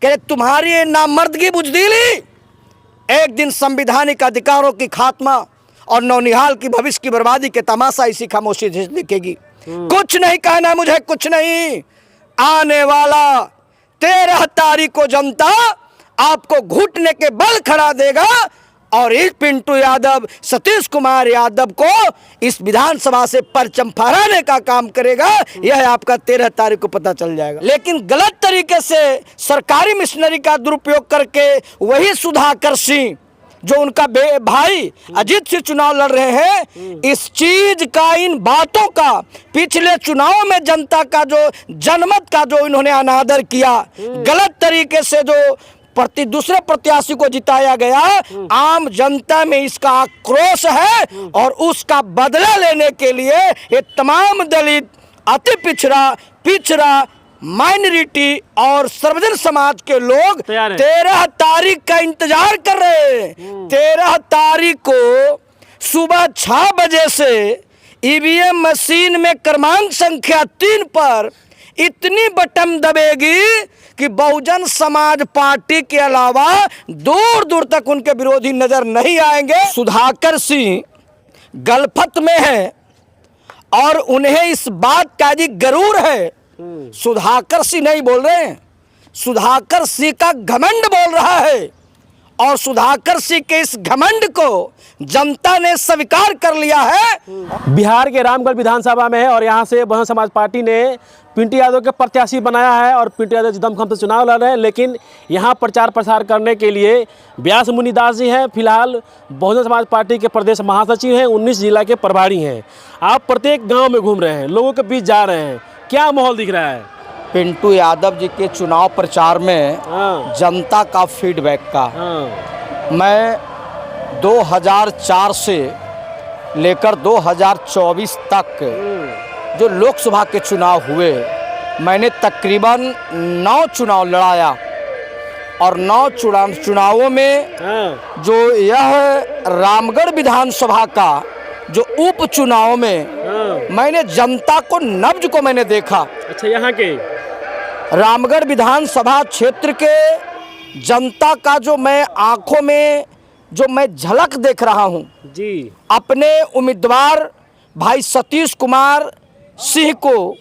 कि तुम्हारी ये नामर्दगी बुज़दिली एक दिन संवैधानिक अधिकारों की खात्मा और नौनिहाल की भविष्य की बर्बादी के तमाशा इसी खामोशी से दिखेगी। कुछ नहीं कहना मुझे, कुछ नहीं। आने वाला 13 तारीख को जनता आपको घुटने के बल खड़ा देगा और इस पिंटू यादव, सतीश कुमार यादव को इस विधानसभा से परचम फहराने का काम करेगा। यह आपका 13 तारीख को पता चल जाएगा। लेकिन गलत तरीके से सरकारी मिशनरी का दुरुपयोग करके वही सुधाकर सिंह जो उनका भाई अजीत सिंह चुनाव लड़ रहे हैं, इस चीज का, इन बातों का पिछले चुनाव में जनता का जो जनमत का जो इन्होंने अनादर किया, गलत तरीके से जो दूसरे प्रत्याशी को जिताया गया, आम जनता में इसका आक्रोश है और उसका बदला लेने के लिए ये तमाम दलित, अति पिछड़ा माइनॉरिटी और सर्वजन समाज के लोग 13 तारीख का इंतजार कर रहे हैं। 13 तारीख को सुबह 6 बजे से ईवीएम मशीन में क्रमांक संख्या 3 पर इतनी बटन दबेगी कि बहुजन समाज पार्टी के अलावा दूर दूर तक उनके विरोधी नजर नहीं आएंगे। सुधाकर सिंह गलफत में है और उन्हें इस बात का भी गरूर है। सुधाकर सिंह नहीं बोल रहे हैं, सुधाकर सिंह का घमंड बोल रहा है और सुधाकर सिंह के इस घमंड को जनता ने स्वीकार कर लिया है। बिहार के रामगढ़ विधानसभा में है और यहाँ से बहुजन समाज पार्टी ने पिंटू यादव के प्रत्याशी बनाया है और पिंटू यादव दमखम से चुनाव लड़ रहे हैं। लेकिन यहाँ प्रचार प्रसार करने के लिए व्यास मुनिदास जी हैं, फिलहाल बहुजन समाज पार्टी के प्रदेश महासचिव हैं, 19 जिला के प्रभारी हैं। आप प्रत्येक गाँव में घूम रहे हैं, लोगों के बीच जा रहे हैं, क्या माहौल दिख रहा है? पिंटू यादव जी के चुनाव प्रचार में जनता का फीडबैक का मैं 2004 से लेकर 2024 तक जो लोकसभा के चुनाव हुए, मैंने तकरीबन 9 चुनाव लड़ाया और 9 चुनावों में जो यह रामगढ़ विधानसभा का जो उपचुनाव में मैंने जनता को, नब्ज को मैंने देखा। अच्छा, यहाँ के रामगढ़ विधानसभा क्षेत्र के जनता का जो मैं आंखों में जो मैं झलक देख रहा हूँ जी, अपने उम्मीदवार भाई सतीश कुमार सिंह को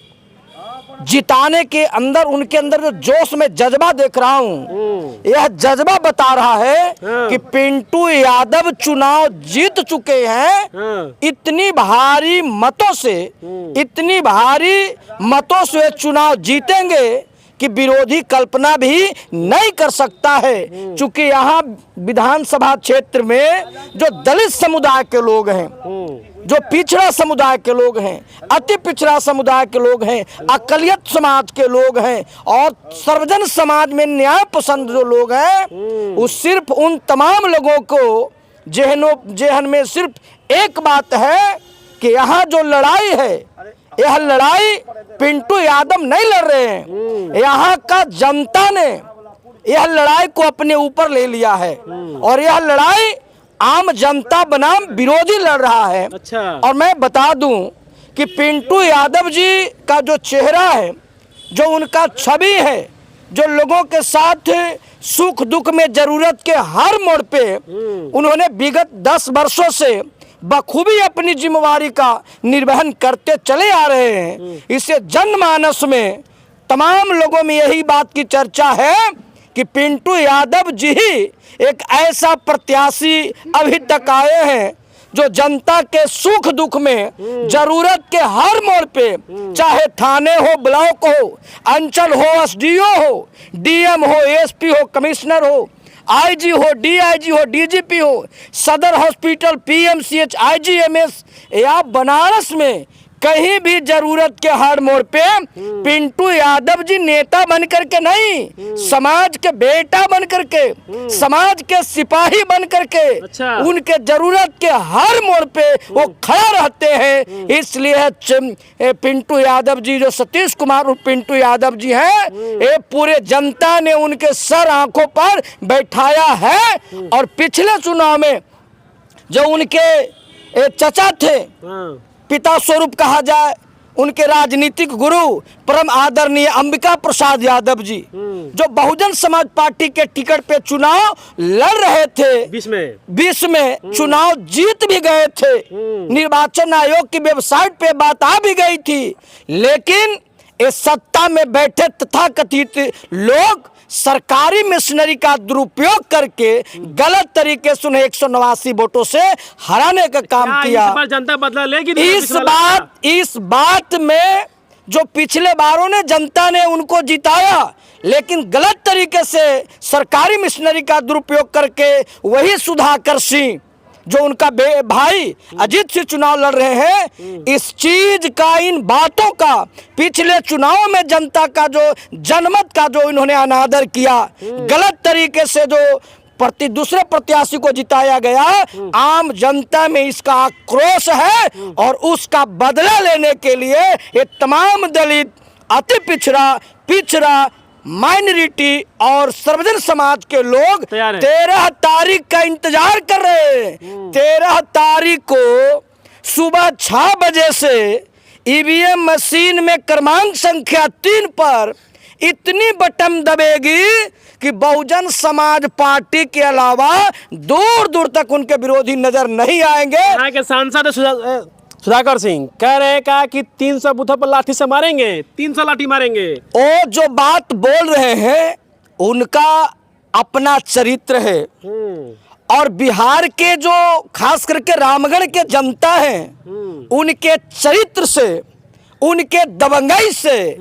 जिताने के अंदर, उनके अंदर जो जोश में जज्बा देख रहा हूँ, यह जज्बा बता रहा है कि पिंटू यादव चुनाव जीत चुके हैं। इतनी भारी मतों से, इतनी भारी मतों से चुनाव जीतेंगे कि विरोधी कल्पना भी नहीं कर सकता है। चूंकि यहाँ विधानसभा क्षेत्र में जो दलित समुदाय के लोग हैं, जो पिछड़ा समुदाय के लोग हैं, अति पिछड़ा समुदाय के लोग हैं, अकलियत समाज के लोग हैं और सर्वजन समाज में न्याय पसंद जो लोग हैं, वो सिर्फ उन तमाम लोगों को जेहन में सिर्फ एक बात है कि यहाँ जो लड़ाई है, यह लड़ाई पिंटू यादव नहीं लड़ रहे हैं, यहाँ का जनता ने यह लड़ाई को अपने ऊपर ले लिया है और यह लड़ाई आम जनता बनाम विरोधी लड़ रहा है। अच्छा। और मैं बता दूं कि पिंटू यादव जी का जो चेहरा है, जो उनका छवि है, जो लोगों के साथ सुख दुख में जरूरत के हर मोड़ पे उन्होंने विगत 10 वर्षों से बखूबी अपनी जिम्मेवारी का निर्वहन करते चले आ रहे हैं। इससे जनमानस में तमाम लोगों में यही बात की चर्चा है कि पिंटू यादव जी ही एक ऐसा प्रत्याशी अभी तक आए हैं जो जनता के सुख दुख में, जरूरत के हर मोड़ पे, चाहे थाने हो, ब्लॉक हो, अंचल हो, एसडीओ हो, डीएम हो, एसपी हो, कमिश्नर हो, आईजी हो, डीआईजी हो, डीजीपी हो, सदर हॉस्पिटल, पीएमसीएच, आईजीएमएस या बनारस में कहीं भी जरूरत के हर मोड़ पे पिंटू यादव जी नेता बन करके नहीं, समाज के बेटा बन करके, समाज के सिपाही बन करके, अच्छा। उनके जरूरत के हर मोड़ पे वो खड़ा रहते हैं। इसलिए पिंटू यादव जी, जो सतीश कुमार और पिंटू यादव जी हैं, ये पूरे जनता ने उनके सर आंखों पर बैठाया है। और पिछले चुनाव में जो उनके चचा थे, पिता स्वरूप कहा जाए, उनके राजनीतिक गुरु परम आदरणीय अंबिका प्रसाद यादव जी, जो बहुजन समाज पार्टी के टिकट पे चुनाव लड़ रहे थे, 20 में चुनाव जीत भी गए थे, निर्वाचन आयोग की वेबसाइट पे बात आ भी गई थी, लेकिन इस सत्ता में बैठे तथाकथित लोग सरकारी मशीनरी का दुरुपयोग करके गलत तरीके से उन्हें 189 वोटों से हराने का काम किया। इस बार जनता बदला लेगी? इस बात में जो पिछले बारों ने जनता ने उनको जिताया, लेकिन गलत तरीके से सरकारी मशीनरी का दुरुपयोग करके वही सुधाकर सिंह जो उनका भाई अजीत से चुनाव लड़ रहे हैं, इस चीज का, इन बातों का पिछले चुनाव में जनता का जो जनमत का जो इन्होंने अनादर किया, गलत तरीके से जो दूसरे प्रत्याशी को जिताया गया, आम जनता में इसका आक्रोश है और उसका बदला लेने के लिए ये तमाम दलित, अति पिछड़ा माइनॉरिटी और सर्वजन समाज के लोग 13 तारीख का इंतजार कर रहे हैं। 13 तारीख को सुबह 6 बजे से ईवीएम मशीन में क्रमांक संख्या 3 पर इतनी बटन दबेगी कि बहुजन समाज पार्टी के अलावा दूर दूर तक उनके विरोधी नजर नहीं आएंगे। यहाँ के सांसद सुधाकर सिंह कह रहे हैं कि 300 बूथों पर लाठी से मारेंगे, 300 लाठी मारेंगे। वो जो बात बोल रहे हैं उनका अपना चरित्र है, और बिहार के जो खास करके रामगढ़ के जनता है, उनके चरित्र से, उनके दबंगई से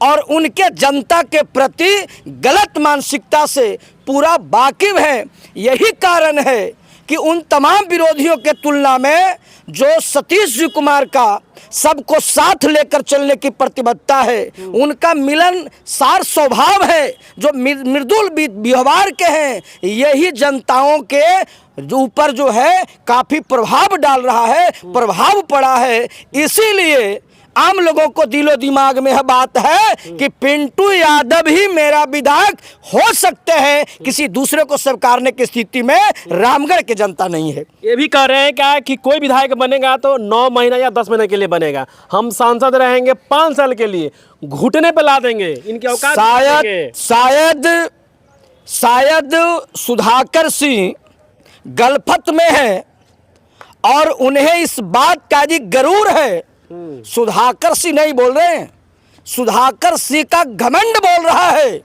और उनके जनता के प्रति गलत मानसिकता से पूरा वाकिफ है। यही कारण है कि उन तमाम विरोधियों के तुलना में जो सतीश जी कुमार का सबको साथ लेकर चलने की प्रतिबद्धता है, उनका मिलनसार स्वभाव है, जो मृदुल व्यवहार के हैं, यही जनताओं के ऊपर जो है काफी प्रभाव डाल रहा है, प्रभाव पड़ा है। इसीलिए आम लोगों को दिलो दिमाग में यह बात है कि पिंटू यादव ही मेरा विधायक हो सकते हैं, किसी दूसरे को स्वीकारने की स्थिति में रामगढ़ की जनता नहीं है। ये भी कह रहे हैं कि कोई विधायक बनेगा तो 9 महीना या 10 महीने के लिए बनेगा, हम सांसद रहेंगे 5 साल के लिए, घुटने पे ला देंगे, इनकी औकात शायद सुधाकर सिंह गलफत में है और उन्हें इस बात का भी गरूर है। सुधाकर सिंह नहीं बोल रहे हैं, सुधाकर सिंह का घमंड बोल रहा है,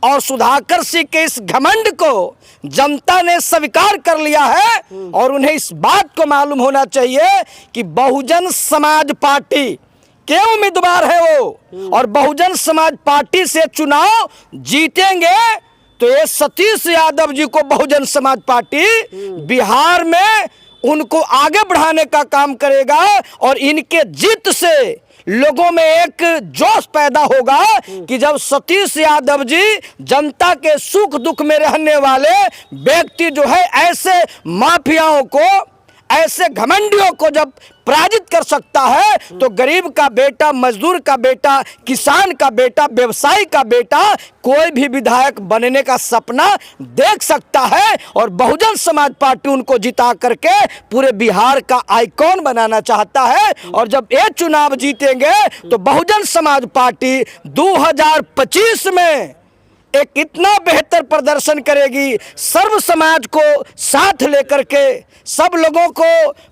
और सुधाकर सिंह के इस घमंड को जनता ने स्वीकार कर लिया है। और उन्हें इस बात को मालूम होना चाहिए कि बहुजन समाज पार्टी के उम्मीदवार है वो, और बहुजन समाज पार्टी से चुनाव जीतेंगे तो ये सतीश यादव जी को बहुजन समाज पार्टी बिहार में उनको आगे बढ़ाने का काम करेगा, और इनके जीत से लोगों में एक जोश पैदा होगा कि जब सतीश यादव जी जनता के सुख दुख में रहने वाले व्यक्ति जो है, ऐसे माफियाओं को, ऐसे घमंडियों को जब पराजित कर सकता है, तो गरीब का बेटा, मजदूर का बेटा, किसान का बेटा, व्यवसायी का बेटा कोई भी विधायक बनने का सपना देख सकता है। और बहुजन समाज पार्टी उनको जिता करके पूरे बिहार का आइकॉन बनाना चाहता है। और जब ये चुनाव जीतेंगे तो बहुजन समाज पार्टी 2025 में एक इतना बेहतर प्रदर्शन करेगी, सर्व समाज को साथ लेकर के, सब लोगों को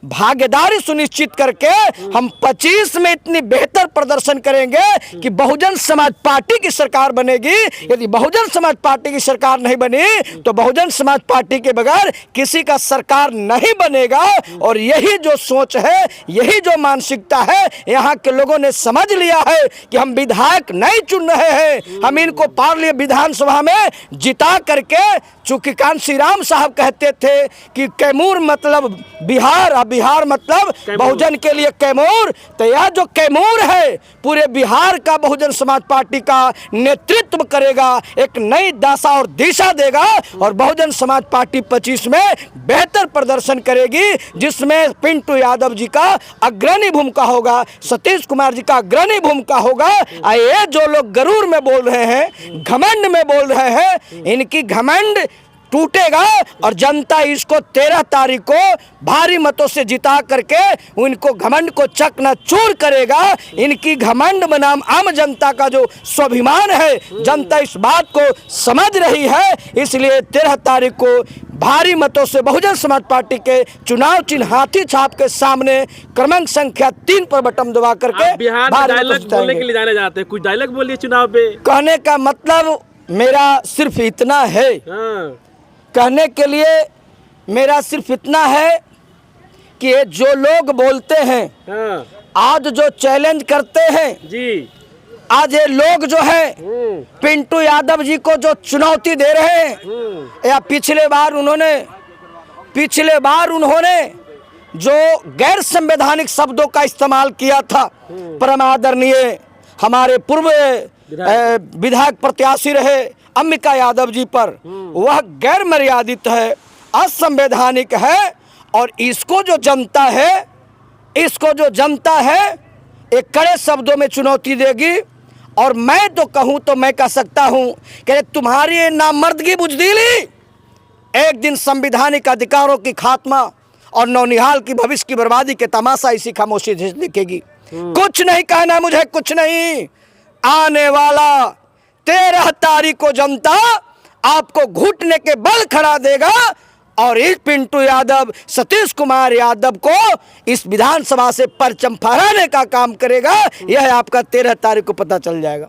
भागीदारी सुनिश्चित करके हम 25 में इतनी बेहतर प्रदर्शन करेंगे कि बहुजन समाज पार्टी की सरकार बनेगी। यदि बहुजन समाज पार्टी की सरकार नहीं बनी तो बहुजन समाज पार्टी के बगैर किसी का सरकार नहीं बनेगा। और यही जो सोच है, यही जो मानसिकता है, यहाँ के लोगों ने समझ लिया है कि हम विधायक नहीं चुन रहे हैं, हम इनको पार्लियामेंट विधानसभा में जिता करके, चूंकि कांशी राम साहब कहते थे कि कैमूर मतलब बिहार, और बिहार मतलब बहुजन के लिए कैमूर, तो यह जो कैमूर है पूरे बिहार का बहुजन समाज पार्टी का नेतृत्व करेगा, एक नई दशा और दिशा देगा। और बहुजन समाज पार्टी 25 में बेहतर प्रदर्शन करेगी, जिसमें पिंटू यादव जी का अग्रणी भूमिका होगा, सतीश कुमार जी का अग्रणी भूमिका होगा। ये जो लोग गरूर में बोल रहे हैं, घमंड में बोल रहे हैं, इनकी घमंड टूटेगा और जनता इसको 13 तारीख को भारी मतों से जिता करके उनको घमंड को चकनाचूर करेगा। इनकी घमंड बनाम आम जनता का जो स्वाभिमान है, जनता इस बात को समझ रही है। इसलिए 13 तारीख को भारी मतों से बहुजन समाज पार्टी के चुनाव चिन्ह हाथी छाप के सामने क्रमांक संख्या 3 पर बटन दबा करके आप बिहार में डायलॉग बोलने के लिए जाने जाते हैं, कुछ डायलॉग बोलिए चुनाव पे। कहने का मतलब मेरा सिर्फ इतना है, हाँ, कहने के लिए मेरा सिर्फ इतना है कि ये जो लोग बोलते हैं, हाँ, आज जो चैलेंज करते हैं जी, आज ये लोग जो है पिंटू यादव जी को जो चुनौती दे रहे हैं, या पिछले बार उन्होंने जो गैर संवैधानिक शब्दों का इस्तेमाल किया था, परम आदरणीय हमारे पूर्व विधायक प्रत्याशी रहे अंबिका यादव जी पर, वह गैर मर्यादित है, असंवैधानिक है। और इसको जो जनता है एक कड़े शब्दों में चुनौती देगी। और मैं तो कहूँ तो मैं कह सकता हूँ कि तुम्हारी ये नामर्दगी बुज़दिली एक दिन संवैधानिक अधिकारों की खात्मा और नौनिहाल की भविष्य की बर्बादी के तमाशा इसी खामोशी से दिखेगी। कुछ नहीं कहना मुझे, कुछ नहीं। आने वाला 13 तारीख को जनता आपको घुटने के बल खड़ा देगा और इस पिंटू यादव, सतीश कुमार यादव को इस विधानसभा से परचम फहराने का काम करेगा। यह आपका 13 तारीख को पता चल जाएगा।